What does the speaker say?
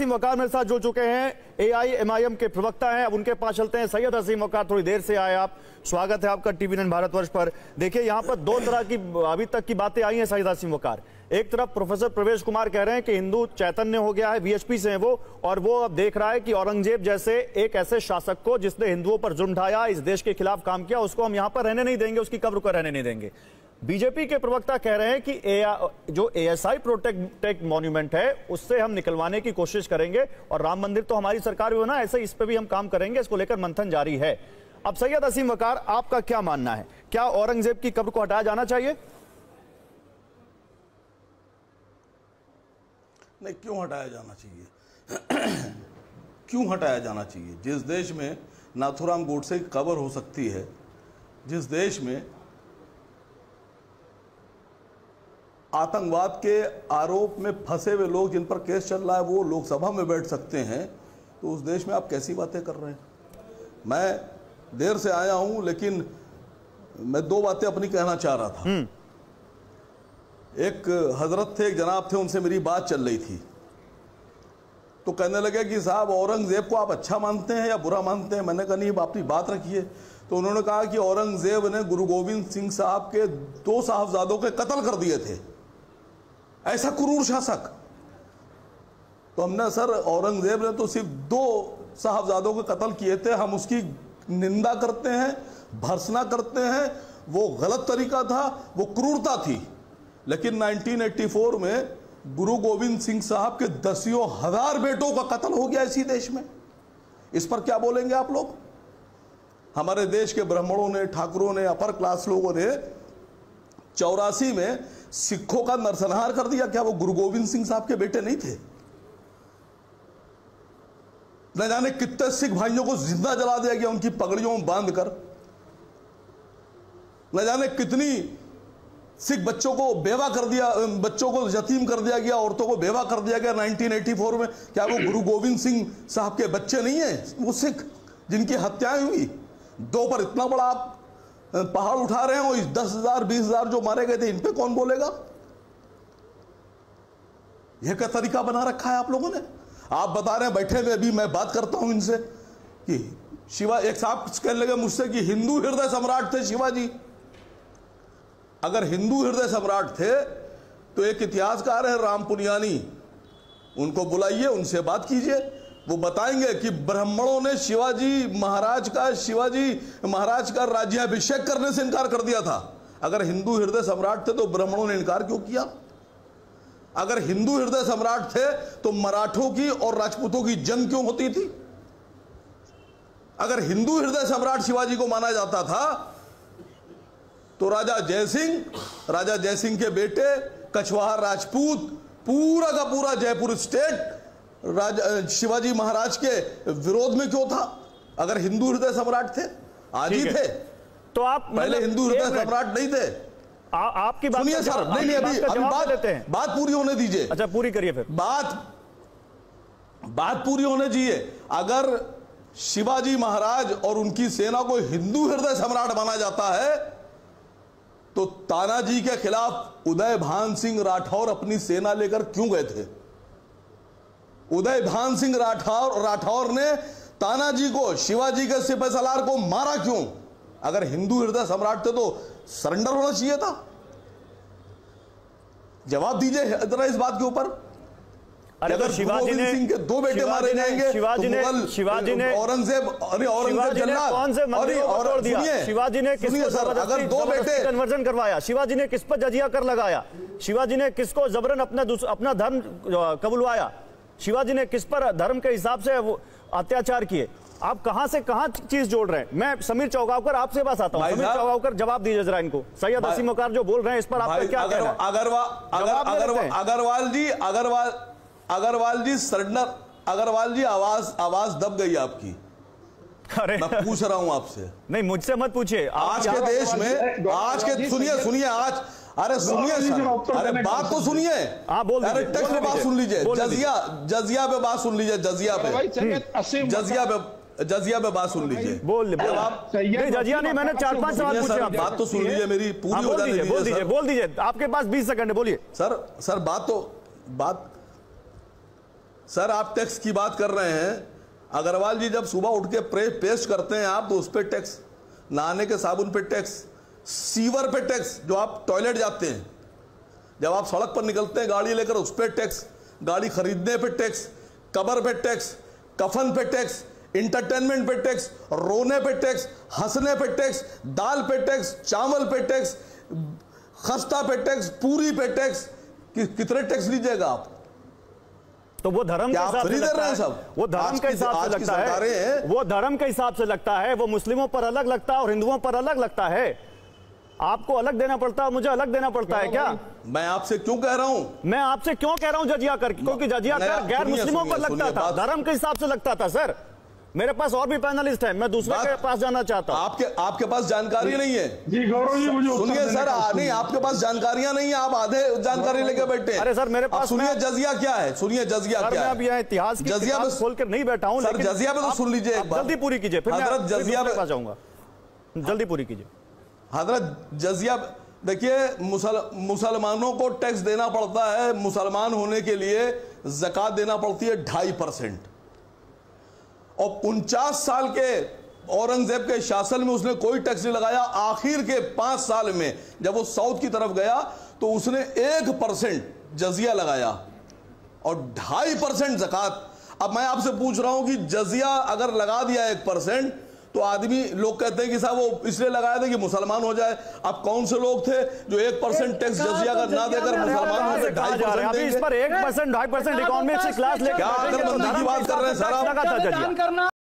असीम वकार मेरे साथ जुड़ चुके हैं, AIMIM के प्रवक्ता हैं। अब उनके पास चलते हैं। सैयद असीम वकार, थोड़ी देर से आए आप, स्वागत है आपका TVNN भारतवर्ष पर। देखिए, यहाँ पर दो तरह की अभी तक की बातें आई हैं सैयद असीम वकार। एक तरफ प्रोफेसर प्रवेश कुमार कह रहे हैं कि हिंदू चैतन्य हो गया है, VHP से हैं वो, और वो अब देख रहा है कि औरंगजेब जैसे एक ऐसे शासक को जिसने हिंदुओं पर जुल्म ढाया, इस देश के खिलाफ काम किया, उसको हम यहाँ पर रहने नहीं देंगे, उसकी कब्र को रहने नहीं देंगे। बीजेपी के प्रवक्ता कह रहे हैं कि जो ASI प्रोटेक्ट मॉन्यूमेंट है उससे हम निकलवाने की कोशिश करेंगे, और राम मंदिर तो हमारी सरकार भी बना, ऐसे इस पे भी हम काम करेंगे, इसको लेकर मंथन जारी है। अब सैयद असीम वकार, आपका क्या मानना है? क्या औरंगजेब की कब्र को हटाया जाना चाहिए? नहीं, क्यों हटाया जाना चाहिए? क्यों हटाया जाना चाहिए? जिस देश में नाथूराम गोडसे की कब्र हो सकती है, जिस देश में आतंकवाद के आरोप में फंसे हुए लोग जिन पर केस चल रहा है वो लोकसभा में बैठ सकते हैं, तो उस देश में आप कैसी बातें कर रहे हैं? मैं देर से आया हूं, लेकिन मैं दो बातें अपनी कहना चाह रहा था। एक हजरत थे, एक जनाब थे, उनसे मेरी बात चल रही थी, तो कहने लगे कि साहब औरंगजेब को आप अच्छा मानते हैं या बुरा मानते हैं? मैंने कहा नहीं, अपनी बात रखिए। तो उन्होंने कहा कि औरंगजेब ने गुरु गोविंद सिंह साहब के 2 साहबजादों के कत्ल कर दिए थे, ऐसा क्रूर शासक। तो हमने, सर औरंगजेब ने तो सिर्फ 2 साहबजादों के कत्ल किए थे, हम उसकी निंदा करते हैं, भर्त्सना करते हैं, वो गलत तरीका था, वो क्रूरता थी। लेकिन 1984 में गुरु गोविंद सिंह साहब के 10,000 बेटों का कत्ल हो गया इसी देश में। इस पर क्या बोलेंगे आप लोग? हमारे देश के ब्राह्मणों ने, ठाकुरों ने, अपर क्लास लोगों ने 84 में सिखों का नरसंहार कर दिया। क्या वो गुरु गोविंद सिंह साहब के बेटे नहीं थे? न जाने कितने सिख भाइयों को जिंदा जला दिया गया उनकी पगड़ियों में बांधकर। न जाने कितनी सिख बच्चों को बेवा कर दिया, बच्चों को यतीम कर दिया गया, औरतों को बेवा कर दिया गया 1984 में। क्या वो गुरु गोविंद सिंह साहब के बच्चे नहीं हैं वो सिख जिनकी हत्याएं हुई? 2 पर इतना बड़ा आप पहाड़ उठा रहे हो, 10,000 20,000 जो मारे गए थे, इन पे कौन बोलेगा? यह क्या तरीका बना रखा है आप लोगों ने? आप बता रहे हैं, बैठे हुए अभी मैं बात करता हूं इनसे कि शिवा, एक साहब कहने लगे मुझसे कि हिंदू हृदय सम्राट थे शिवाजी। अगर हिंदू हृदय सम्राट थे तो एक इतिहासकार है राम पुनियानी, उनको बुलाइए, उनसे बात कीजिए, वो बताएंगे कि ब्राह्मणों ने शिवाजी महाराज का राज्याभिषेक करने से इनकार कर दिया था। अगर हिंदू हृदय सम्राट थे तो ब्राह्मणों ने इनकार क्यों किया? अगर हिंदू हृदय सम्राट थे तो मराठों की और राजपूतों की जंग क्यों होती थी? अगर हिंदू हृदय सम्राट शिवाजी को माना जाता था तो राजा जयसिंह के बेटे कछवाहा राजपूत, पूरा का पूरा जयपुर स्टेट शिवाजी महाराज के विरोध में क्यों था? अगर हिंदू हृदय सम्राट थे, आज ही थे। तो आप पहले हिंदू हृदय सम्राट नहीं थे। आपकी बात सुनिए सर, नहीं अभी बात पूरी होने दीजिए। अच्छा, पूरी करिए फिर। बात पूरी होने दीजिए। अगर शिवाजी महाराज और उनकी सेना को हिंदू हृदय सम्राट माना जाता है तो तानाजी के खिलाफ उदय भान सिंह राठौर अपनी सेना लेकर क्यों गए थे? उदय भान सिंह राठौर ने तानाजी को, शिवाजी के सिपह सलार को मारा क्यों? अगर हिंदू हृदय सम्राट थे तो सरेंडर होना चाहिए था। जवाब दीजिए जरा इस बात के ऊपर। अगर शिवाजी ने सिंह के 2 बेटे मारे जाएंगे, शिवाजी ने औरंगजेब कौन से मंदिरों को तोड़ दिया? शिवाजी ने किस पर अगर 2 बेटे कन्वर्जन करवाया? शिवाजी ने किस पर जजिया कर लगाया? शिवाजी ने किसको जबरन अपना धर्म कबुलवाया? शिवाजी ने किस पर धर्म के हिसाब से अत्याचार किए? आप कहां से कहां चीज जोड़ रहे हैं? मैं समीर चौगावकर आपसे पास आता हूं। समीर चौगावकर, जवाब दीजिए जरा इनको। सैयद असीम वकार जो बोल रहे हैं इस पर आपका क्या कहना है? अग्रवाल जी सरेंडर, अग्रवाल जी आवाज दब गई आपकी। अरे मैं पूछ रहा हूं आपसे। नहीं, मुझसे मत पूछिए। आज के देश में, आज के सुनिए आज, अरे सुनिए सर, अरे बात तो सुनिए। हाँ, बोल दीजिए। अरे टेक्स्ट पे बात सुन लीजिए, जजिया पे बात सुन लीजिए, जजिया पे बात सुन लीजिए। बोल जजिया नहीं, मैंने 4-5 सवाल पूछे। बात तो सुन लीजिए मेरी, पूरी हो जाने दीजिए। बोल दीजिए, आपके पास 20 सेकंड है, बोलिए। सर सर आप टैक्स की बात कर रहे हैं। अग्रवाल जी जब सुबह उठ के पेस्ट करते हैं आप, तो उस पर टैक्स, नहाने के साबुन पे टैक्स, सीवर पे टैक्स, जो आप टॉयलेट जाते हैं, जब आप सड़क पर निकलते हैं गाड़ी लेकर, उस पर टैक्स, गाड़ी खरीदने पे टैक्स, कब्र पे टैक्स, कफन पे टैक्स, इंटरटेनमेंट पे टैक्स, रोने पे टैक्स, हंसने पे टैक्स, दाल पे टैक्स, चावल पे टैक्स, खस्ता पे टैक्स, पूरी पे टैक्स। कितने टैक्स लीजिएगा आप? तो वो धर्म के हिसाब से लगता है, वो धर्म के हिसाब से लगता है, वो धर्म के हिसाब से लगता है, वो मुस्लिमों पर अलग लगता है और हिंदुओं पर अलग लगता है। आपको अलग देना पड़ता है, मुझे अलग देना पड़ता है क्या? मैं आपसे क्यों कह रहा हूं? मैं आपसे क्यों कह रहा हूं जजिया कर, क्योंकि जजिया कर गैर मुस्लिमों पर लगता था, धर्म के हिसाब से लगता था। सर मेरे पास और भी पैनलिस्ट है, मैं दूसरे के पास जाना चाहता हूं। आपके पास जानकारी नहीं है जी गौरव जी, मुझे सुनिए सर, नहीं आपके पास जानकारियां नहीं है, आप आधे जानकारी लेके बैठे हैं। अरे सर मेरे पास, सुनिए जजिया क्या है, सुनिए जजिया क्या है। अब यह इतिहास की जजिया में खोल कर नहीं बैठा हूं, सर जजिया में तो सुन लीजिए एक बार, जल्दी पूरी कीजिए, फिर हजरत जजिया में पास जाऊंगा, जल्दी पूरी कीजिए। हजरत जजिया, देखिए मुसलमानों को टैक्स देना पड़ता है, मुसलमान होने के लिए ज़कात देना पड़ती है 2.5%, और 49 साल के औरंगजेब के शासन में उसने कोई टैक्स नहीं लगाया। आखिर के 5 साल में जब वो साउथ की तरफ गया तो उसने 1% जजिया लगाया और 2.5% ज़कात। अब मैं आपसे पूछ रहा हूं कि जजिया अगर लगा दिया 1%, तो आदमी, लोग कहते हैं कि साहब वो इसलिए लगाया था कि मुसलमान हो जाए। अब कौन से लोग थे जो 1% टैक्स जजिया का ना देकर मुसलमान हो गए? 2.5% इस पर 1% 2.5% इकोनॉमिक्स क्लास लेकर क्या अकलमंदी की बात कर रहे हैं सर आप?